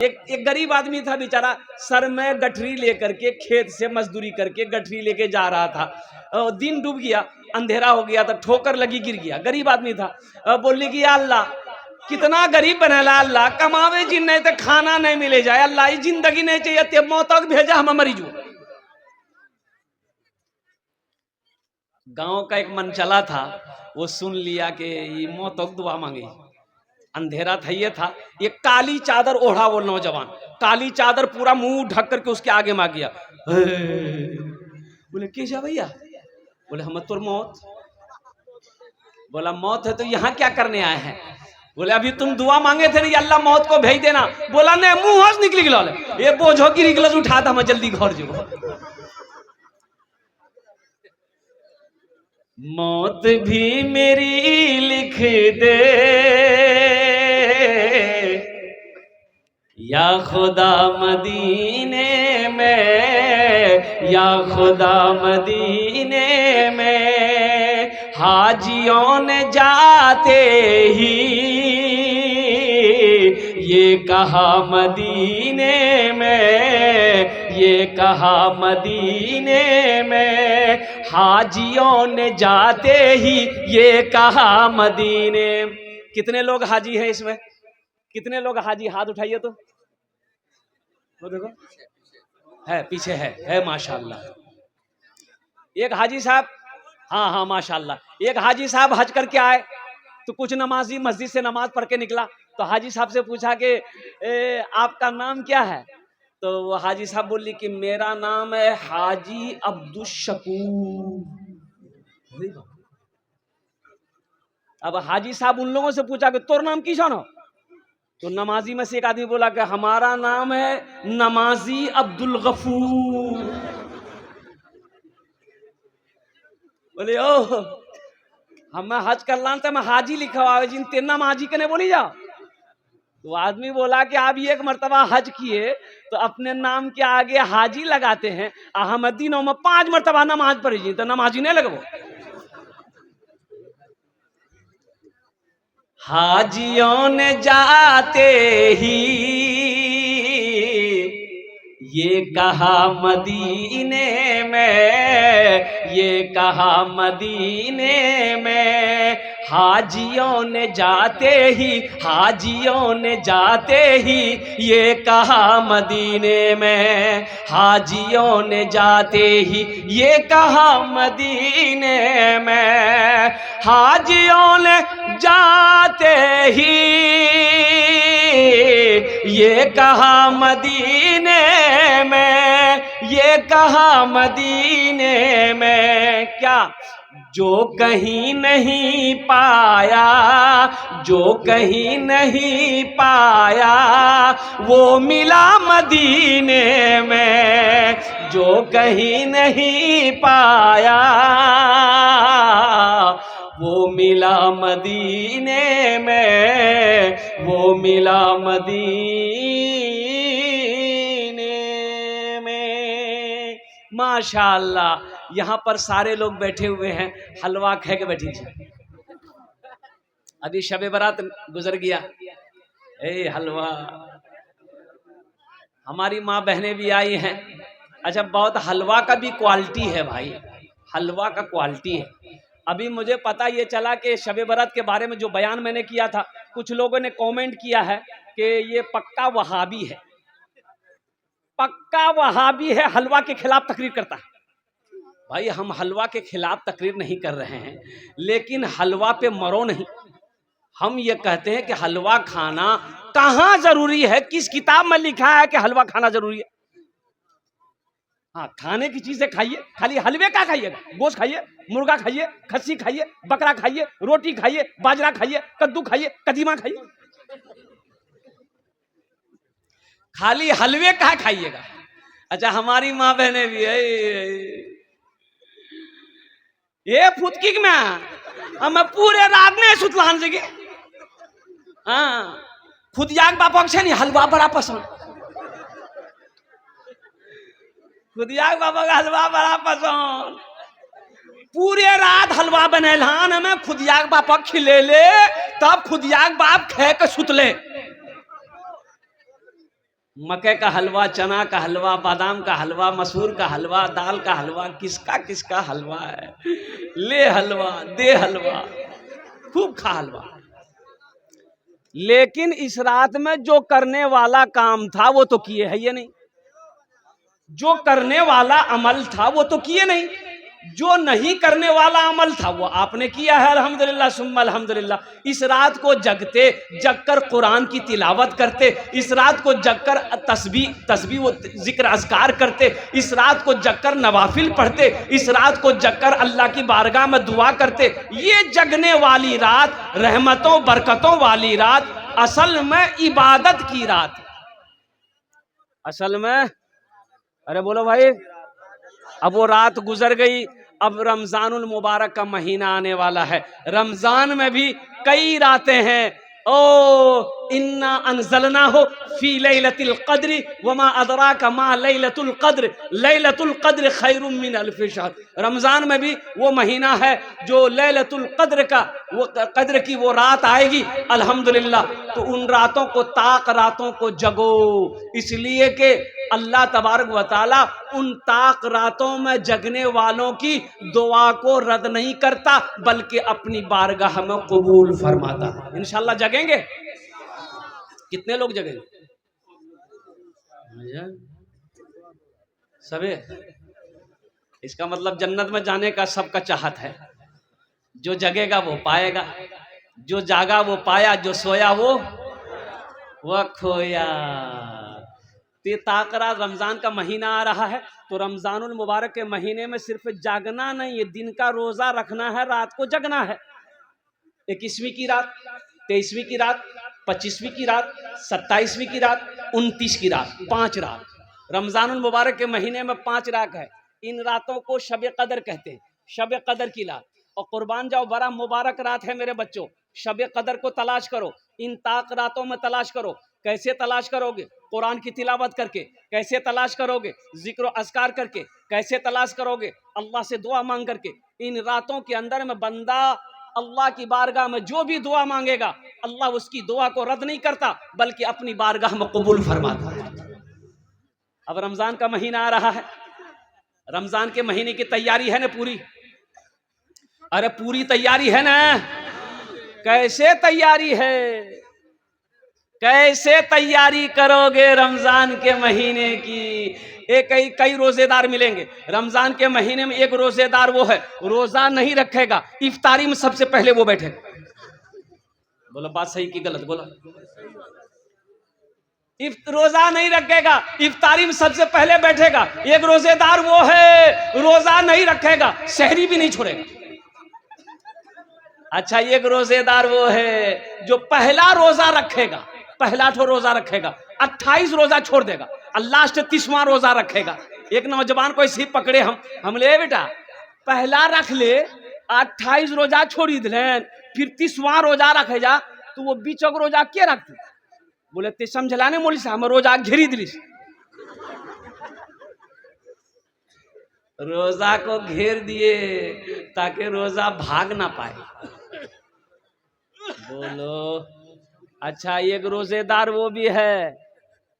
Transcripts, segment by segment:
एक गरीब आदमी था बेचारा, सर में गठरी लेकर के खेत से मजदूरी करके गठरी लेके जा रहा था। दिन डूब गया, अंधेरा हो गया था, ठोकर लगी, गिर गया। गरीब आदमी था। बोली कि अल्लाह कितना गरीब बनेला, अल्लाह कमावे जी नहीं तो खाना नहीं मिले जाए, अल्लाह ये जिंदगी नहीं चाहिए, ते मौत तक भेजा हम मरीजू। गांव का एक मन चला था, वो सुन लिया कि ये मौत तक दुआ मांगी। अंधेरा था, ये था, ये काली चादर ओढ़ा वो नौजवान, काली चादर पूरा मुंह ढक करके उसके आगे मांग गया। बोले कैसा भैया? बोले हम तो मौत। बोला मौत है तो यहाँ क्या करने आए हैं? बोले अभी तुम दुआ मांगे थे ना, अल्लाह मौत को भेज देना। बोला नहीं, मुंह हंस निकली गया, ये बोझो की निकल उठा था, मैं जल्दी घर जो। मौत भी मेरी लिख दे या खुदा मदीने में, या खुदा मदीने में, हाजियों ने जाते ही ये कहा मदीने में, ये कहा मदीने में, हाजियों ने जाते ही ये कहा मदीने। कितने लोग हाजी हैं इसमें? कितने लोग हाजी? हाथ उठाइए तो। वो देखो है, पीछे है माशाल्लाह। एक हाजी साहब, हाँ माशाल्लाह, एक हाजी साहब हज करके आए तो कुछ नमाजी मस्जिद से नमाज पढ़ के निकला, तो हाजी साहब से पूछा कि आपका नाम क्या है? तो वो हाजी साहब बोली कि मेरा नाम है हाजी अब्दुल शकूर। अब हाजी साहब उन लोगों से पूछा कि तोर नाम किसान हो? तो नमाजी में से एक आदमी बोला कि हमारा नाम है नमाजी अब्दुल गफूर। बोले ओ हम हज कर लान तो मैं हाजी लिखा हुआ है, जिन तेरे नाम हाजी के नहीं बोली जाओ। तो आदमी बोला कि आप एक मर्तबा हज किए तो अपने नाम के आगे हाजी लगाते हैं, हम दिनों में 5 मर्तबा नमाज पढ़ी जी तो नमाजी नहीं लगबो। हाजियों ने जाते ही ये कहा मदीने में, ये कहा मदीने में, हाजियों ने जाते ही, हाजियों ने जाते ही ये कहा मदीने में, हाजियों ने जाते ही ये कहा मदीने में, हाजियों ने जाते ही ये कहा मदीने में, ये कहा मदीने में। क्या जो कहीं नहीं पाया, जो कहीं नहीं पाया वो मिला मदीने में, जो कहीं नहीं पाया वो मिला मदीने में, वो मिला मदीने में। माशाअल्लाह, यहाँ पर सारे लोग बैठे हुए हैं, हलवा खा के बैठी थी। अभी शबे बारात गुजर गया, हलवा, हमारी माँ बहनें भी आई हैं। अच्छा, बहुत हलवा का भी क्वालिटी है भाई, हलवा का क्वालिटी है। अभी मुझे पता ये चला कि शबे बारात के बारे में जो बयान मैंने किया था, कुछ लोगों ने कमेंट किया है कि ये पक्का वहाबी है, पक्का वहाबी है, हलवा के खिलाफ तकरीर करता है। भाई हम हलवा के खिलाफ तकरीर नहीं कर रहे हैं, लेकिन हलवा पे मरो नहीं। हम ये कहते हैं कि हलवा खाना कहाँ जरूरी है, किस किताब में लिखा है कि हलवा खाना जरूरी है? हाँ, खाने की चीजें खाइए, खाली हलवे का खाइएगा? गोश्त खाइए, मुर्गा खाइए, खस्सी खाइए, बकरा खाइए, रोटी खाइए, बाजरा खाइए, कद्दू खाइए, कदीमा खाइए, खाली हलवे का खाइएगा। अच्छा, हमारी माँ बहने भी है ये फुदकी में हम पूरे रात में सुतलान जगे। हाँ, खुदियाक बापक छे नी हलवा बड़ा पसंद, खुदियाक बापा का हलवा बड़ा पसंद। पूरे रात हलवा बनेलान हमें खुदियाक बापक खिलेले, तब खुदियाक बाप खे के सुतले। मक्के का हलवा, चना का हलवा, बादाम का हलवा, मसूर का हलवा, दाल का हलवा, किसका किसका हलवा है। ले हलवा, दे हलवा, खूब खा हलवा। लेकिन इस रात में जो करने वाला काम था वो तो किए है ये नहीं, जो करने वाला अमल था वो तो किए नहीं, जो नहीं करने वाला अमल था वो आपने किया है। अल्हम्दुलिल्लाह सुम्मा अल्हम्दुलिल्लाह। इस रात को जगते जगकर कुरान की तिलावत करते, इस रात को जगकर तस्बीह व जिक्र अज़कार करते, इस रात को जगकर नवाफिल पढ़ते, इस रात को जगकर अल्लाह की बारगाह में दुआ करते। ये जगने वाली रात, रहमतों बरकतों वाली रात, असल में इबादत की रात, असल में। अरे बोलो भाई, अब वो रात गुजर गई, अब रमजानुल मुबारक का महीना आने वाला है। रमजान में भी कई रातें हैं। ओ इन्ना अनज़लना हो फी लैलतिल क़द्र वमा अदराका मा लैलतुल क़द्र, लैलतुल क़द्र खैरुम मिन अल्फ़ि शहर। रमजान में भी वो महीना है जो लैलतुल क़द्र का, वो क़द्र की वो रात आएगी अल्हम्दुलिल्लाह। तो उन रातों को, ताक रातों को जगो, इसलिए कि अल्लाह तबारक व तआला उन ताक रातों में जगने वालों की दुआ को रद्द नहीं करता, बल्कि अपनी बारगाह में कबूल फरमाता है। इंशाअल्लाह जगेंगे। कितने लोग जगेंगे? सबे। इसका मतलब जन्नत में जाने का सबका चाहत है। जो जगेगा वो पाएगा, जो जागा वो पाया, जो सोया वो खोया। तो ताकरा रमजान का महीना आ रहा है, तो रमजानुल मुबारक के महीने में सिर्फ जागना नहीं, ये दिन का रोजा रखना है, रात को जगना है। 21वीं की रात, 23वीं की रात, 25वीं की रात, 27वीं की रात, 29 की रात, 5 रात। रमजानुल मुबारक के महीने में 5 रात है। इन रातों को शब कदर कहते हैं, शब कदर की रात। और कुर्बान जाओ, बड़ा मुबारक रात है मेरे बच्चों। शब कदर को तलाश करो, इन ताक रातों में तलाश करो। कैसे तलाश करोगे? कुरान की तिलावत करके। कैसे तलाश करोगे? जिक्र अज़कार करके। कैसे तलाश करोगे? अल्लाह से दुआ मांग करके। इन रातों के अंदर में बंदा अल्लाह की बारगाह में जो भी दुआ मांगेगा, अल्लाह उसकी दुआ को रद्द नहीं करता, बल्कि अपनी बारगाह में कबूल फरमाता है। अब रमजान का महीना आ रहा है, रमजान के महीने की तैयारी है ना पूरी? अरे पूरी तैयारी है ना? कैसे तैयारी है? कैसे तैयारी करोगे रमजान के महीने की? कई रोजेदार मिलेंगे रमजान के महीने में। एक रोजेदार वो है, रोजा नहीं रखेगा, इफ्तारी में सबसे पहले वो बैठेगा। बोलो बात सही की गलत? बोलो। रोजा नहीं रखेगा, इफ्तारी में सबसे पहले बैठेगा। एक रोजेदार वो है, रोजा नहीं रखेगा, शहरी भी नहीं छोड़ेगा। अच्छा, एक रोजेदार वो है जो पहला रोजा रखेगा, पहला ठो रोजा रखेगा, 28 रोजा छोड़ देगा, और लास्ट 30वां रोजा रखेगा। एक नौजवान को इसी पकड़े हम ले बेटा, पहला रख ले, 28 रोजा छोड़ी दे, फिर 30वां रोजा रखे जा, तो वो बीचों रोजा क्या रखते? बोले ते समझलाने मोली से हम रोजा घेरी दिलिस। रोजा को घेर दिए ताकि रोजा भाग ना पाए। बोलो। अच्छा, एक रोजेदार वो भी है,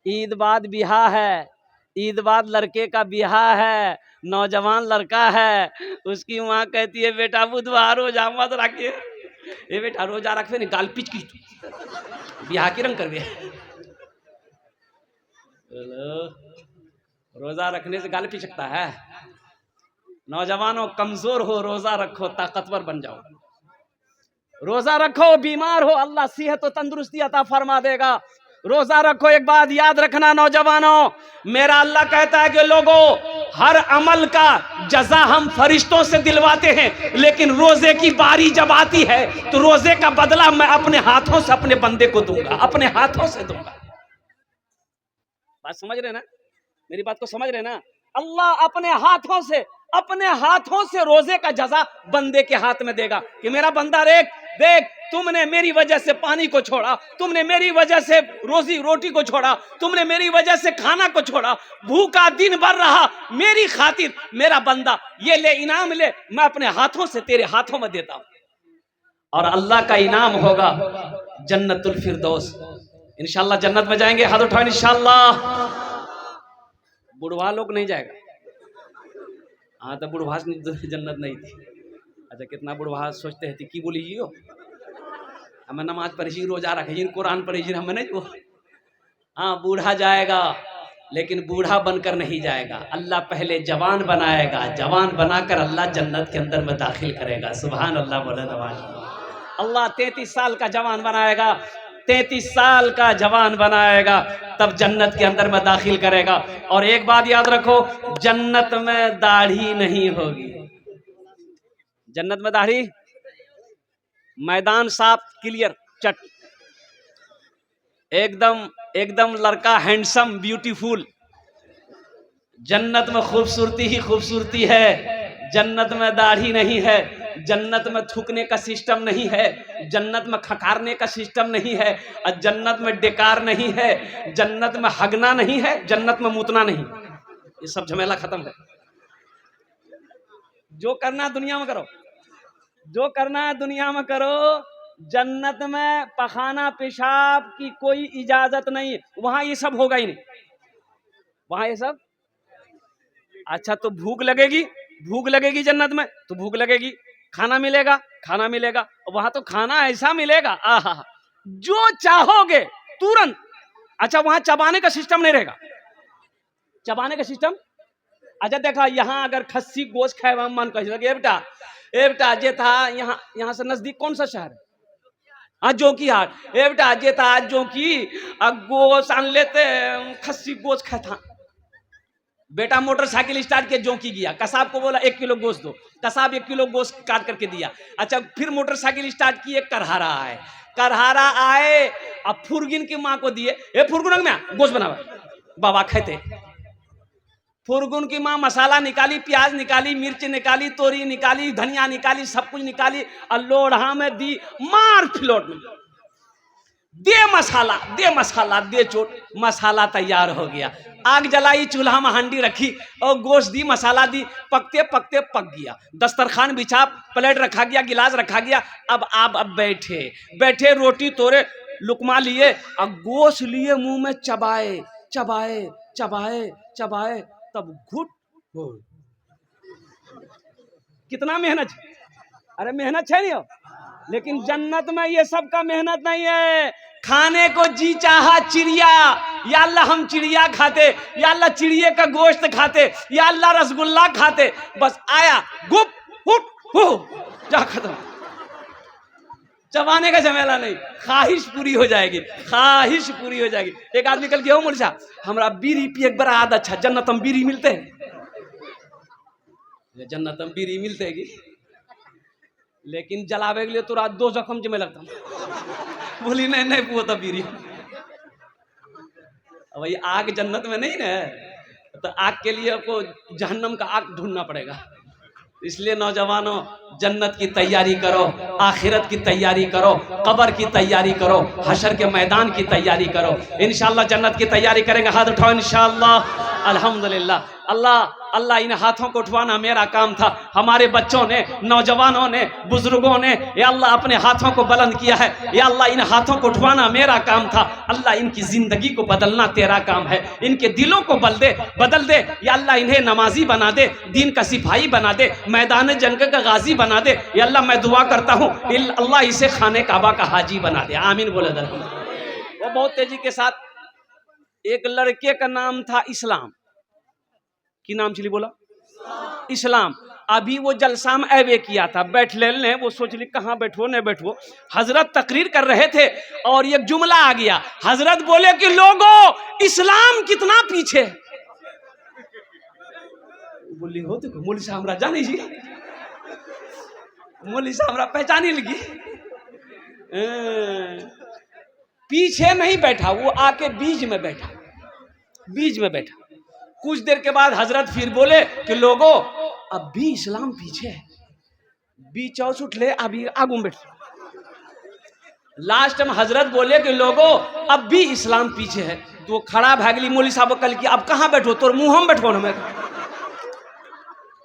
ईद बाद बिहा है, ईद बाद लड़के का बिहा है, नौजवान लड़का है, उसकी माँ कहती है बेटा बुधवार रोजा मत रखिए। ये बेटा रोजा रखे नहीं, गाल पिच की बिहा की रंग कर। रोजा रखने से गाल पिचकता है? नौजवानों, कमजोर हो रोजा रखो, ताकतवर बन जाओ। रोजा रखो, बीमार हो अल्लाह सेहत और तंदुरुस्ती अता फरमा देगा। रोजा रखो। एक बात याद रखना नौजवानों, मेरा अल्लाह कहता है कि लोगों, हर अमल का जजा हम फरिश्तों से दिलवाते हैं, लेकिन रोजे की बारी जब आती है तो रोजे का बदला मैं अपने हाथों से अपने बंदे को दूंगा, अपने हाथों से दूंगा। बात समझ रहे ना? मेरी बात को समझ रहे ना? अल्लाह अपने हाथों से रोजे का जजा बंदे के हाथ में देगा कि मेरा बंदा देख तुमने मेरी वजह से पानी को छोड़ा, तुमने मेरी वजह से रोटी को छोड़ा, तुमने मेरी वजह से खाना को छोड़ा, भूखा दिन भर रहा मेरी खातिर, मेरा बंदा ये ले इनाम ले, मैं अपने हाथों से तेरे हाथों में देता हूं। और अल्लाह का इनाम होगा जन्नतुल फिरदौस। इंशाल्लाह जन्नत में जाएंगे, हाथ उठाओ इंशाल्लाह। बुढ़वा लोग नहीं जाएगा। हाँ तो बुढ़वा जन्नत नहीं थी। अच्छा कितना बुढ़वा सोचते हैं की बोली जी हो, हमें नमाज पढ़ी, रोजा रखी, कुरान पढ़ी, हमें नहीं वो। हाँ बूढ़ा जाएगा, लेकिन बूढ़ा बनकर नहीं जाएगा। अल्लाह पहले जवान बनाएगा, जवान बनाकर अल्लाह जन्नत के अंदर में दाखिल करेगा। सुभान अल्लाह बोले नवाज। अल्लाह 33 साल का जवान बनाएगा, 33 साल का जवान बनाएगा, तब जन्नत के अंदर में दाखिल करेगा। और एक बात याद रखो, जन्नत में दाढ़ी नहीं होगी। जन्नत में दाढ़ी, मैदान साफ क्लियर चट, एकदम एकदम लड़का हैंडसम ब्यूटीफुल। जन्नत में खूबसूरती ही खूबसूरती है। जन्नत में दाढ़ी नहीं है, जन्नत में थूकने का सिस्टम नहीं है, जन्नत में खकारने का सिस्टम नहीं है, और जन्नत में डेकार नहीं है, जन्नत में हगना नहीं है, जन्नत में मुतना नहीं। ये सब झमेला खत्म है। जो करना है दुनिया में करो, जो करना है दुनिया में करो। जन्नत में पखाना पेशाब की कोई इजाजत नहीं, वहां ये सब होगा ही नहीं, वहां ये सब। अच्छा तो भूख लगेगी, भूख लगेगी जन्नत में तो भूख लगेगी, खाना मिलेगा, खाना मिलेगा, वहां तो खाना ऐसा मिलेगा आहा, जो चाहोगे तुरंत। अच्छा वहां चबाने का सिस्टम नहीं रहेगा, चबाने का सिस्टम। अच्छा देखा यहाँ अगर खस्सी गोश्त खाए मन कह बेटा, ए बेटा जे था यहाँ से नजदीक कौन सा शहर है? हाँ जोकी हाट। ए बेटा जे था जोकी गोश्त आन लेते, खस्सी गोश्त खाए था। बेटा मोटरसाइकिल स्टार्ट किया, जोकी गया, कसाब को बोला 1 किलो गोश्त दो, कसाब 1 किलो गोश्त काट करके दिया। अच्छा फिर मोटरसाइकिल स्टार्ट किए, करहारा आए, करहारा आए, अब फुरगिन की माँ को दिए, ए फुरगुन में गोश्त बनावा, बाबा खाते। फुरगुन की माँ मसाला निकाली, प्याज निकाली, मिर्च निकाली, तोरी निकाली, धनिया निकाली, सब कुछ निकाली, और लोढ़ा में दी, मार फिलोट में, दे मसाला, दे मसाला, दे चोट, मसाला तैयार हो गया। आग जलाई, चूल्हा में हांडी रखी और गोश्त दी, मसाला दी, पकते पकते पक गया। दस्तरखान बिछा, प्लेट रखा गया, गिलास रखा गया। अब आप बैठे बैठे रोटी तोड़े, लुकमा लिए और गोश्त लिए, मुंह में चबाए चबाए चबाए चबाए, तब घुट हो। कितना मेहनत, अरे मेहनत है नहीं हो, लेकिन जन्नत में ये सब का मेहनत नहीं है। खाने को जी चाहा चिड़िया, या अल्लाह हम चिड़िया खाते, या अल्लाह चिड़िया का गोश्त खाते, या अल्लाह रसगुल्ला खाते, बस आया गुप हुट हो जा खत्म। चबाने का झमेला नहीं, ख्वाहिश पूरी हो जाएगी, ख्वाहिश पूरी हो जाएगी। एक आदमी कल गया, मुर्शा हमरा बीड़ी पिए एक बड़ा आदत अच्छा, जन्नतम बीड़ी मिलते हैं, जन्नतम बीड़ी मिलते है, लेकिन जलावे के लिए तो रात 2 जख्म में लगता। बोली नहीं नहीं वो तो बीड़ी, वही आग जन्नत में नहीं ना, तो आग के लिए आपको जहन्नम का आग ढूंढना पड़ेगा। इसलिए नौजवानों जन्नत की तैयारी करो, आखिरत की तैयारी करो, कब्र की तैयारी करो, हशर के मैदान की तैयारी करो। इंशाअल्लाह जन्नत की तैयारी करेंगे, हाथ उठाओ इंशाअल्लाह। अल्हम्दुलिल्लाह। अल्लाह अल्लाह इन हाथों को उठवाना मेरा काम था। हमारे बच्चों ने, नौजवानों ने, बुजुर्गों ने या अल्लाह अपने हाथों को बुलंद किया है। या अल्लाह इन हाथों को उठवाना मेरा काम था। अल्लाह इनकी जिंदगी को बदलना तेरा काम है। इनके दिलों को बदल दे। या अल्लाह इन्हें नमाजी बना दे, दीन का सिपाही बना दे, मैदान जंग का गाजी बना दे। या अल्लाह मैं दुआ करता हूँ अल्लाह इसे खाने काबा का हाजी बना दे, आमीन बोले। वो बहुत तेजी के साथ, एक लड़के का नाम था इस्लाम, की नाम चली बोला इस्लाम। अभी वो जलसा में ऐवे किया था, बैठ ले, वो सोच ली कहाँ बैठो न बैठो। हजरत तकरीर कर रहे थे और एक जुमला आ गया। हजरत बोले कि लोगों इस्लाम कितना पीछे। बोली हो देखो मौलवी साहब हमरा जाने जी, मौलवी साहब हमरा पहचाने लगी। पीछे नहीं बैठा, वो आके बीच में बैठा, बीच में बैठा। कुछ देर के बाद हजरत फिर बोले कि लोगों अब भी इस्लाम पीछे है, बीच और उठ ले, अभी आगू में बैठ। लास्ट में हजरत बोले कि लोगों अब भी इस्लाम पीछे है। तो खड़ा भागली, मौलवी साहब कल की अब कहाँ बैठो, तोर मुंह हम बैठो ना। मैं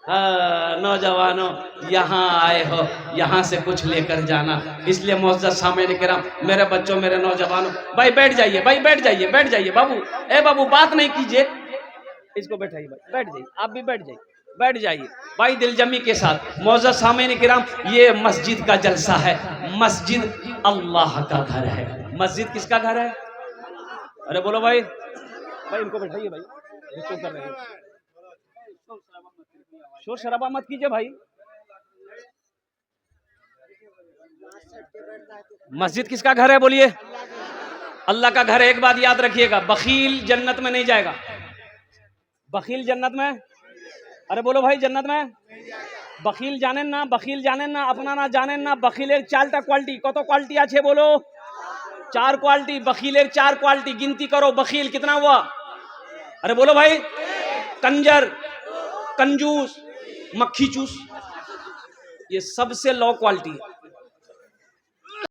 नौजवानों यहाँ आए हो, यहाँ से कुछ लेकर जाना। इसलिए मुअज़्ज़ज़ सामईन किराम, मेरे बच्चों, मेरे नौजवानों, भाई बैठ जाइए, भाई बैठ जाइए, बैठ जाइए बाबू। ए बाबू बात नहीं कीजिए, इसको बैठाइए भाई, बैठ जाइए, आप भी बैठ जाइए, बैठ जाइए भाई दिलजमी के साथ। मुअज़्ज़ज़ सामईन किराम, ये मस्जिद का जलसा है। मस्जिद अल्लाह का घर है। मस्जिद किसका घर है? अरे बोलो भाई, भाई इनको बैठाइए भाई, चुप कर रहे हैं, शोर शराबा मत कीजिए भाई। मस्जिद किसका घर है बोलिए? अल्लाह का घर है। एक बात याद रखिएगा, बखील जन्नत में नहीं जाएगा। बखील जन्नत में, अरे बोलो भाई, जन्नत में बखील जाने ना, बखील जाने ना, अपना ना जाने ना। बखीलेर चारटा क्वालिटी, कत क्वालिटी आछे बोलो? 4 क्वालिटी। बखीलेर 4 क्वालिटी गिनती करो। बखील कितना हुआ? अरे बोलो भाई। कंजर, कंजूस, मक्खी चूस, ये सबसे लो क्वालिटी है।